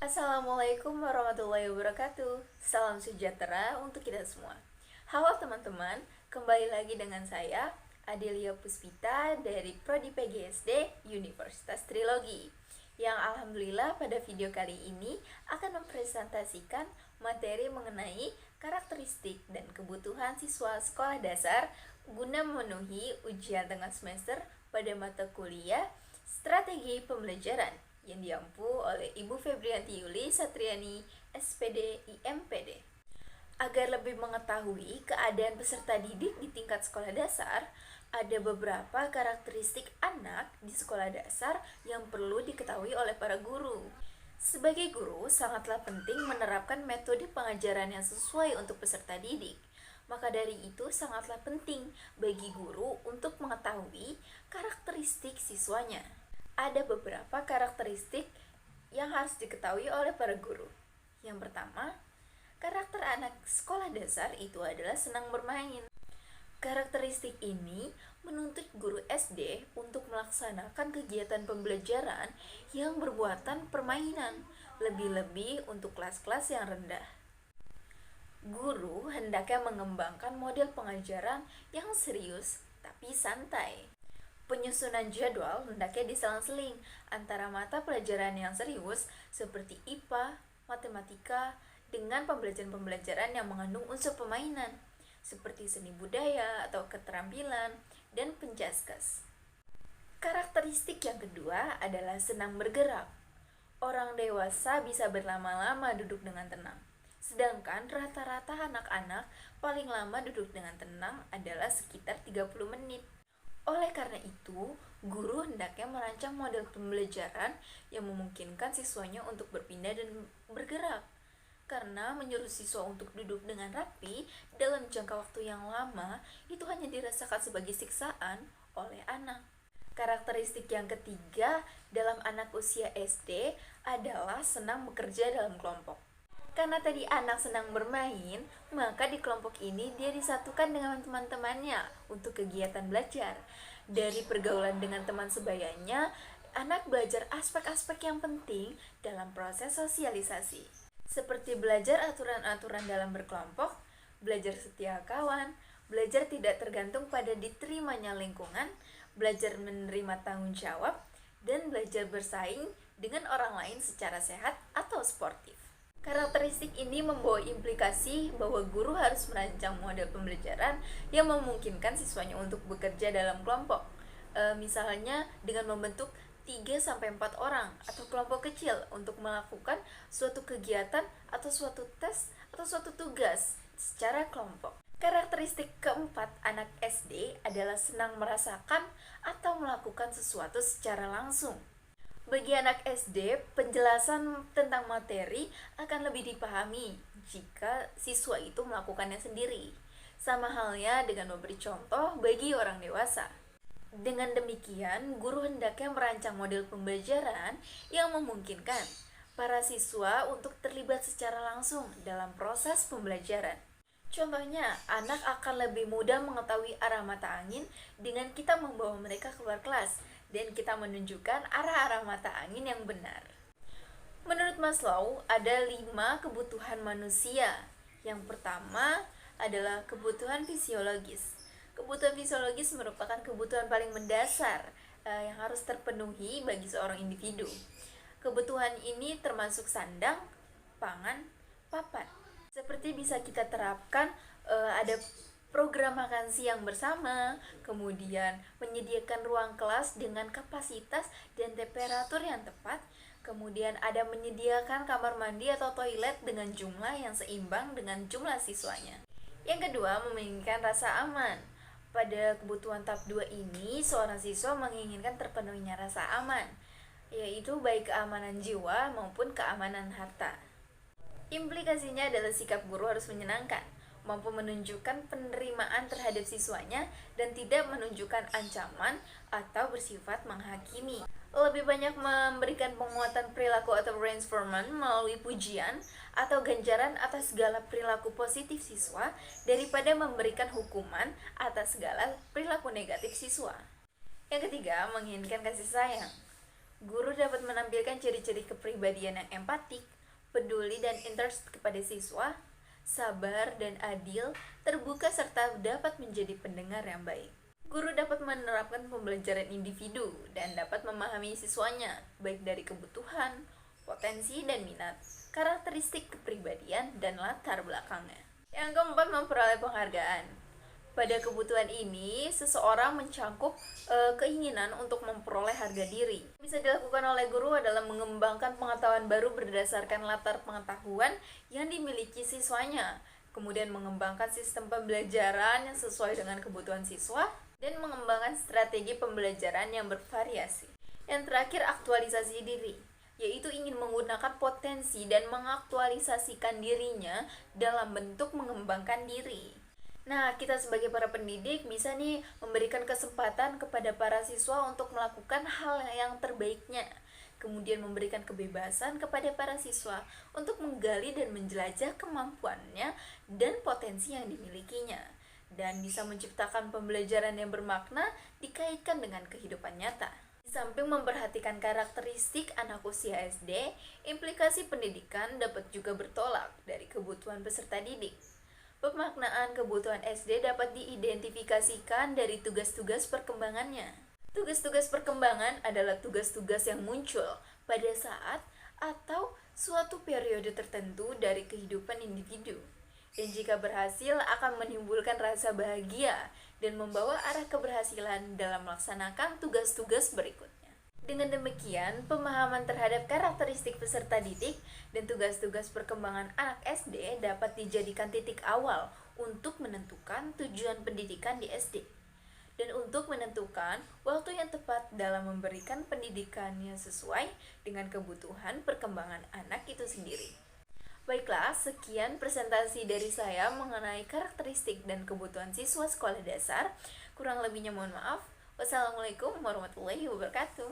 Assalamualaikum warahmatullahi wabarakatuh. Salam sejahtera untuk kita semua. Halo teman-teman, kembali lagi dengan saya Adelia Puspita dari Prodi PGSD Universitas Trilogi, yang alhamdulillah pada video kali ini akan mempresentasikan materi mengenai karakteristik dan kebutuhan siswa sekolah dasar guna memenuhi ujian tengah semester pada mata kuliah Strategi Pembelajaran yang diampu oleh Ibu Febrianti Yuli Satriani, SPD, IMPD. Agar lebih mengetahui keadaan peserta didik di tingkat sekolah dasar, ada beberapa karakteristik anak di sekolah dasar yang perlu diketahui oleh para guru. Sebagai guru, sangatlah penting menerapkan metode pengajaran yang sesuai untuk peserta didik. Maka dari itu sangatlah penting bagi guru untuk mengetahui karakteristik siswanya. Ada beberapa karakteristik yang harus diketahui oleh para guru. Yang pertama, karakter anak sekolah dasar itu adalah senang bermain. Karakteristik ini menuntut guru SD untuk melaksanakan kegiatan pembelajaran yang bermuatan permainan, lebih-lebih untuk kelas-kelas yang rendah. Guru hendaknya mengembangkan model pengajaran yang serius tapi santai. Penyusunan jadwal hendaknya diselang-seling antara mata pelajaran yang serius seperti IPA, matematika, dengan pembelajaran-pembelajaran yang mengandung unsur permainan seperti seni budaya atau keterampilan dan pencaskas. Karakteristik yang kedua adalah senang bergerak. Orang dewasa bisa berlama-lama duduk dengan tenang, sedangkan rata-rata anak-anak paling lama duduk dengan tenang adalah sekitar 30 menit. Oleh karena itu, guru hendaknya merancang model pembelajaran yang memungkinkan siswanya untuk berpindah dan bergerak. Karena menyuruh siswa untuk duduk dengan rapi dalam jangka waktu yang lama itu hanya dirasakan sebagai siksaan oleh anak. Karakteristik yang ketiga dalam anak usia SD adalah senang bekerja dalam kelompok. Karena tadi anak senang bermain, maka di kelompok ini dia disatukan dengan teman-temannya untuk kegiatan belajar. Dari pergaulan dengan teman sebayanya, anak belajar aspek-aspek yang penting dalam proses sosialisasi. Seperti belajar aturan-aturan dalam berkelompok, belajar setia kawan, belajar tidak tergantung pada diterimanya lingkungan, belajar menerima tanggung jawab, dan belajar bersaing dengan orang lain secara sehat atau sportif. Karakteristik ini membawa implikasi bahwa guru harus merancang model pembelajaran yang memungkinkan siswanya untuk bekerja dalam kelompok. Misalnya dengan membentuk 3-4 orang atau kelompok kecil untuk melakukan suatu kegiatan atau suatu tes atau suatu tugas secara kelompok. Karakteristik keempat anak SD adalah senang merasakan atau melakukan sesuatu secara langsung. Bagi anak SD, penjelasan tentang materi akan lebih dipahami jika siswa itu melakukannya sendiri. Sama halnya dengan memberi contoh bagi orang dewasa. Dengan demikian, guru hendaknya merancang model pembelajaran yang memungkinkan para siswa untuk terlibat secara langsung dalam proses pembelajaran. Contohnya, anak akan lebih mudah mengetahui arah mata angin dengan kita membawa mereka keluar kelas dan kita menunjukkan arah-arah mata angin yang benar. Menurut Maslow, ada 5 kebutuhan manusia. Yang pertama adalah kebutuhan fisiologis. Kebutuhan fisiologis merupakan kebutuhan paling mendasar yang harus terpenuhi bagi seorang individu. Kebutuhan ini termasuk sandang, pangan, papan. Seperti bisa kita terapkan ada program makan siang bersama, kemudian menyediakan ruang kelas dengan kapasitas dan temperatur yang tepat, kemudian ada menyediakan kamar mandi atau toilet dengan jumlah yang seimbang dengan jumlah siswanya. Yang kedua, menginginkan rasa aman. Pada kebutuhan tahap 2 ini, seorang siswa menginginkan terpenuhinya rasa aman, yaitu baik keamanan jiwa maupun keamanan harta. Implikasinya adalah sikap guru harus menyenangkan, mampu menunjukkan penerimaan terhadap siswanya dan tidak menunjukkan ancaman atau bersifat menghakimi. Lebih banyak memberikan penguatan perilaku atau reinforcement melalui pujian atau ganjaran atas segala perilaku positif siswa daripada memberikan hukuman atas segala perilaku negatif siswa. Yang ketiga, menginginkan kasih sayang. Guru dapat menampilkan ciri-ciri kepribadian yang empatik, peduli dan interest kepada siswa, sabar dan adil, terbuka serta dapat menjadi pendengar yang baik. Guru dapat menerapkan pembelajaran individu dan dapat memahami siswanya, baik dari kebutuhan, potensi dan minat, karakteristik kepribadian, dan latar belakangnya. Yang keempat, memperoleh penghargaan. Pada kebutuhan ini, seseorang mencangkup keinginan untuk memperoleh harga diri. Bisa dilakukan oleh guru adalah mengembangkan pengetahuan baru berdasarkan latar pengetahuan yang dimiliki siswanya, kemudian mengembangkan sistem pembelajaran yang sesuai dengan kebutuhan siswa, dan mengembangkan strategi pembelajaran yang bervariasi. Yang terakhir, aktualisasi diri, yaitu ingin menggunakan potensi dan mengaktualisasikan dirinya dalam bentuk mengembangkan diri. Nah, kita sebagai para pendidik bisa nih memberikan kesempatan kepada para siswa untuk melakukan hal yang terbaiknya. Kemudian memberikan kebebasan kepada para siswa untuk menggali dan menjelajah kemampuannya dan potensi yang dimilikinya. Dan bisa menciptakan pembelajaran yang bermakna dikaitkan dengan kehidupan nyata. Di samping memperhatikan karakteristik anak usia SD, implikasi pendidikan dapat juga bertolak dari kebutuhan peserta didik. Pemaknaan kebutuhan SD dapat diidentifikasikan dari tugas-tugas perkembangannya. Tugas-tugas perkembangan adalah tugas-tugas yang muncul pada saat atau suatu periode tertentu dari kehidupan individu. Dan jika berhasil akan menimbulkan rasa bahagia dan membawa arah keberhasilan dalam melaksanakan tugas-tugas berikutnya. Dengan demikian, pemahaman terhadap karakteristik peserta didik dan tugas-tugas perkembangan anak SD dapat dijadikan titik awal untuk menentukan tujuan pendidikan di SD dan untuk menentukan waktu yang tepat dalam memberikan pendidikan yang sesuai dengan kebutuhan perkembangan anak itu sendiri. Baiklah, sekian presentasi dari saya mengenai karakteristik dan kebutuhan siswa sekolah dasar. Kurang lebihnya mohon maaf. Wassalamualaikum warahmatullahi wabarakatuh.